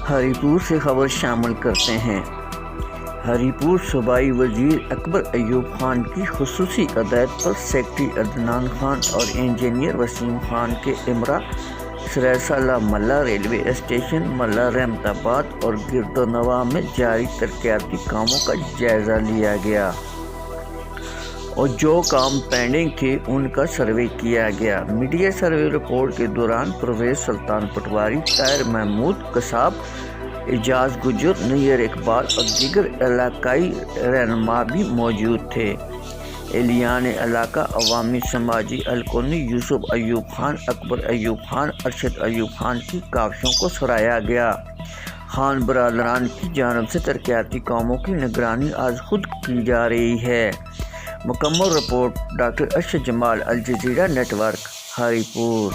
हरीपुर से खबर शामिल करते हैं। हरीपुर सूबाई वजीर अकबर अयूब खान की खुसूसी हिदायत पर सेक्रेटरी अदनान खान और इंजीनियर वसीम खान के इमरा सरायसाला मल्ला रेलवे स्टेशन, मल्ला रहमताबाद और गिरदोनवा में जारी तरक्याती कामों का जायज़ा लिया गया और जो काम पेंडिंग थे उनका सर्वे किया गया। मीडिया सर्वे रिपोर्ट के दौरान परवेज सुल्तान पटवारी, ताहिर महमूद कसाब, एजाज गुजर, नैयर इकबाल और दीगर इलाकाई रहनुमा भी मौजूद थे। एलियान इलाका, अवामी समाजी अलकोनी, यूसुफ अयूब खान, अकबर अयूब खान, अरशद अयूब खान की काविशों को सराहा गया। खान बरादरान की जानिब से तरक्याती कामों की निगरानी आज खुद की जा रही है। मुकम्मल report doctor Arshad Jamal, Al Jazeera network, Haripur.